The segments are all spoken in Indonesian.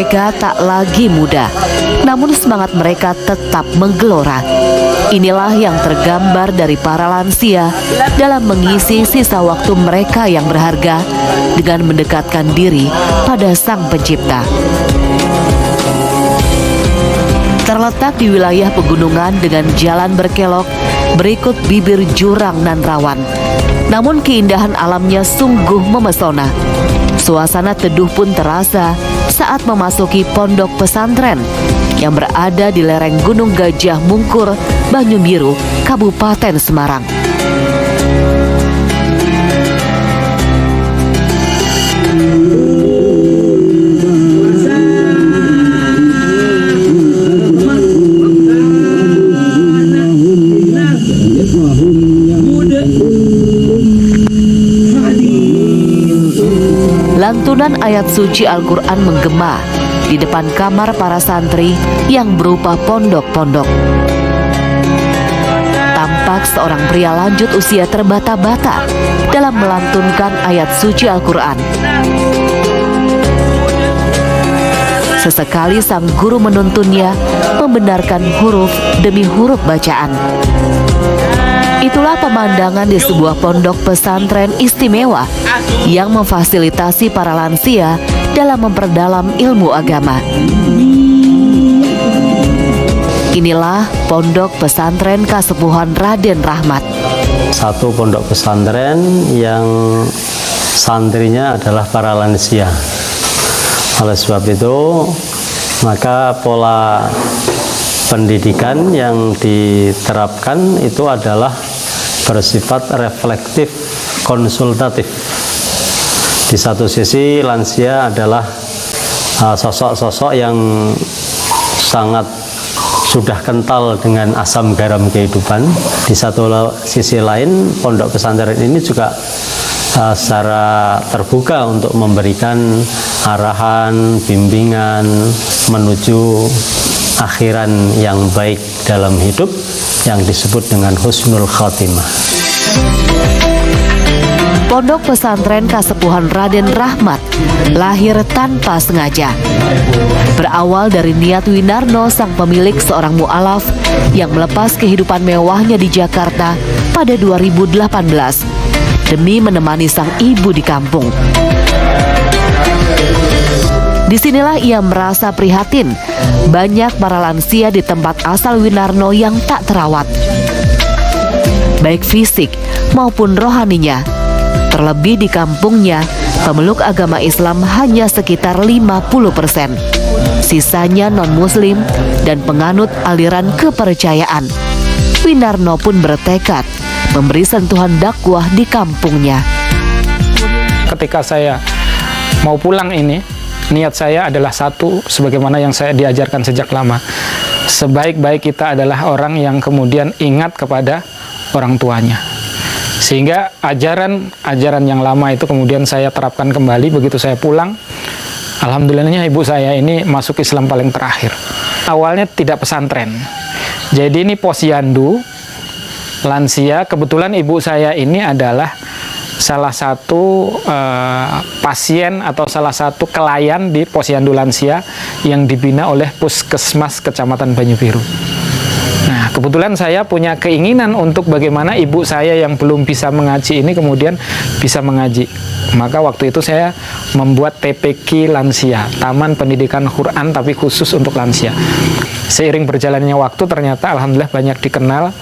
mereka tak lagi muda, namun semangat mereka tetap menggelora. Inilah yang tergambar dari para lansia dalam mengisi sisa waktu mereka yang berharga dengan mendekatkan diri pada Sang Pencipta. Terletak di wilayah pegunungan dengan jalan berkelok, berikut bibir jurang nan rawan. Namun keindahan alamnya sungguh memesona. Suasana teduh pun terasa saat memasuki pondok pesantren yang berada di lereng Gunung Gajah Mungkur, Banyubiru, Kabupaten Semarang. Lantunan ayat suci Al-Quran menggema di depan kamar para santri yang berupa pondok-pondok. Tampak seorang pria lanjut usia terbata-bata dalam melantunkan ayat suci Al-Quran. Sesekali sang guru menuntunnya membenarkan huruf demi huruf bacaan. Itulah pemandangan di sebuah pondok pesantren istimewa yang memfasilitasi para lansia dalam memperdalam ilmu agama. Inilah pondok pesantren Kasepuhan Raden Rahmat. Satu pondok pesantren yang santrinya adalah para lansia. Oleh sebab itu, maka pola pendidikan yang diterapkan itu adalah bersifat reflektif, konsultatif. Di satu sisi lansia adalah sosok-sosok yang sangat sudah kental dengan asam garam kehidupan. Di satu sisi lain, pondok pesantren ini juga secara terbuka untuk memberikan arahan, bimbingan menuju akhiran yang baik dalam hidup yang disebut dengan husnul khatimah. Pondok pesantren Kasepuhan Raden Rahmat lahir tanpa sengaja. Berawal dari niat Winarno, sang pemilik seorang mu'alaf yang melepas kehidupan mewahnya di Jakarta pada 2018 demi menemani sang ibu di kampung. Disinilah ia merasa prihatin banyak para lansia di tempat asal Winarno yang tak terawat, baik fisik maupun rohaninya. Terlebih di kampungnya, pemeluk agama Islam hanya sekitar 50%. Sisanya non-muslim dan penganut aliran kepercayaan. Winarno pun bertekad memberi sentuhan dakwah di kampungnya. Ketika saya mau pulang ini, niat saya adalah satu, sebagaimana yang saya diajarkan sejak lama. Sebaik-baik kita adalah orang yang kemudian ingat kepada orang tuanya. Sehingga ajaran yang lama itu kemudian saya terapkan kembali begitu saya pulang. Alhamdulillahnya ibu saya ini masuk Islam paling terakhir. Awalnya tidak pesantren. Jadi ini posyandu, lansia. Kebetulan ibu saya ini adalah salah satu pasien atau salah satu klien di posyandu lansia yang dibina oleh Puskesmas Kecamatan Banyubiru. Nah, kebetulan saya punya keinginan untuk bagaimana ibu saya yang belum bisa mengaji ini kemudian bisa mengaji. Maka waktu itu saya membuat TPQ Lansia, Taman Pendidikan Quran tapi khusus untuk lansia. Seiring berjalannya waktu ternyata alhamdulillah banyak dikenal,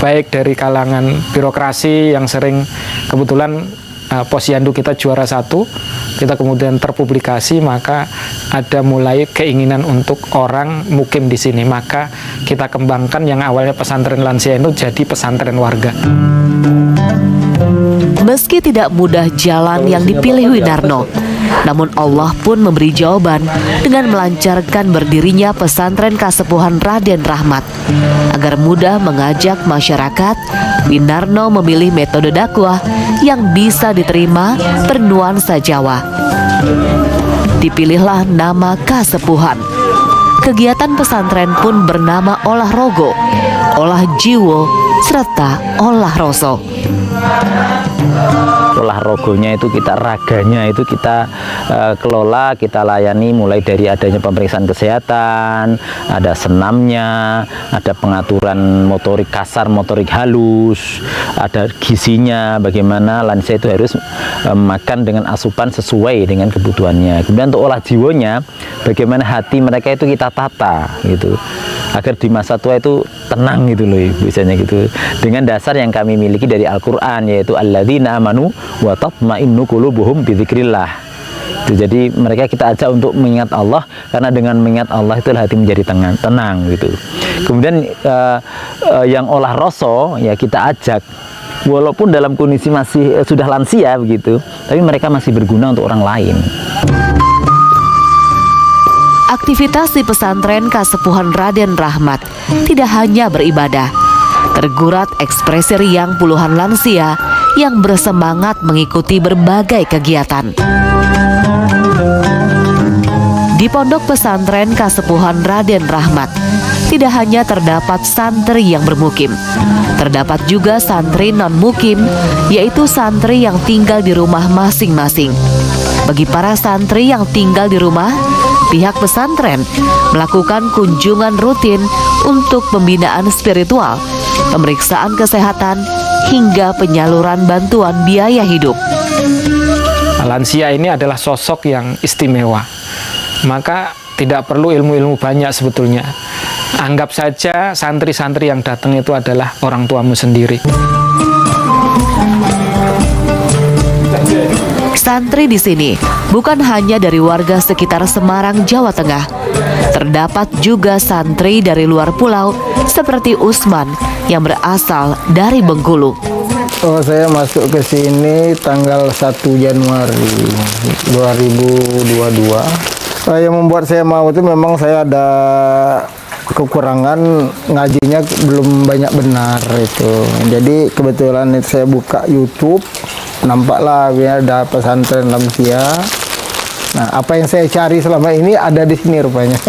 baik dari kalangan birokrasi yang sering, kebetulan posyandu kita juara 1, kita kemudian terpublikasi, maka ada mulai keinginan untuk orang mukim di sini, maka kita kembangkan yang awalnya pesantren lansia itu jadi pesantren warga. Meski tidak mudah jalan yang dipilih Winarno, namun Allah pun memberi jawaban dengan melancarkan berdirinya pesantren Kasepuhan Raden Rahmat. Agar mudah mengajak masyarakat, Winarno memilih metode dakwah yang bisa diterima bernuansa Jawa. Dipilihlah nama Kasepuhan. Kegiatan pesantren pun bernama Olah Rogo, Olah Jiwo, serta Olah Roso. Olahragonya itu kita, raganya itu kita kelola, kita layani mulai dari adanya pemeriksaan kesehatan, ada senamnya, ada pengaturan motorik kasar, motorik halus, ada gizinya, bagaimana lansia itu harus makan dengan asupan sesuai dengan kebutuhannya. Kemudian untuk olah jiwanya, bagaimana hati mereka itu kita tata gitu, agar di masa tua itu tenang gitu loh, biasanya gitu, dengan dasar yang kami miliki dari Al-Quran, yaitu alladzina amanu wa tatma'innu qulubuhum bidzikrillah. Jadi mereka kita ajak untuk mengingat Allah, karena dengan mengingat Allah itulah hati menjadi tenang gitu. Kemudian yang olah rasa ya kita ajak, walaupun dalam kondisi masih sudah lansia begitu, tapi mereka masih berguna untuk orang lain. Aktivitas di pesantren Kasepuhan Raden Rahmat tidak hanya beribadah. Tergurat ekspresi riang puluhan lansia yang bersemangat mengikuti berbagai kegiatan. Di pondok pesantren Kasepuhan Raden Rahmat tidak hanya terdapat santri yang bermukim, terdapat juga santri non-mukim, yaitu santri yang tinggal di rumah masing-masing. Bagi para santri yang tinggal di rumah, pihak pesantren melakukan kunjungan rutin untuk pembinaan spiritual, pemeriksaan kesehatan, hingga penyaluran bantuan biaya hidup. Lansia ini adalah sosok yang istimewa, maka tidak perlu ilmu-ilmu banyak sebetulnya. Anggap saja santri-santri yang datang itu adalah orang tuamu sendiri. Santri di sini bukan hanya dari warga sekitar Semarang, Jawa Tengah. Terdapat juga santri dari luar pulau seperti Usman yang berasal dari Bengkulu. Saya masuk ke sini tanggal 1 Januari 2022. Yang membuat saya mau itu memang saya ada kekurangan, ngajinya belum banyak benar itu. Jadi kebetulan saya buka YouTube, nampaklah ya ada pesantren lansia. Nah, apa yang saya cari selama ini ada di sini rupanya.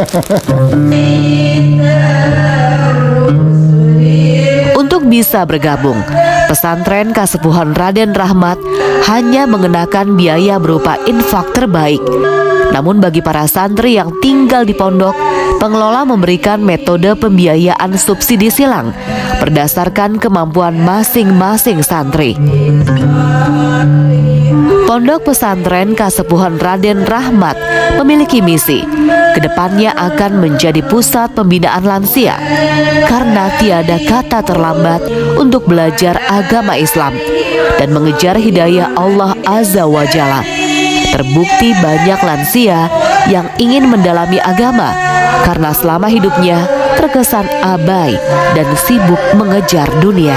Untuk bisa bergabung, pesantren Kasepuhan Raden Rahmat hanya mengenakan biaya berupa infak terbaik. Namun bagi para santri yang tinggal di pondok, pengelola memberikan metode pembiayaan subsidi silang berdasarkan kemampuan masing-masing santri. Pondok pesantren Kasepuhan Raden Rahmat memiliki misi kedepannya akan menjadi pusat pembinaan lansia, karena tiada kata terlambat untuk belajar agama Islam dan mengejar hidayah Allah Azza wa Jalla. Terbukti banyak lansia yang ingin mendalami agama karena selama hidupnya terkesan abai dan sibuk mengejar dunia.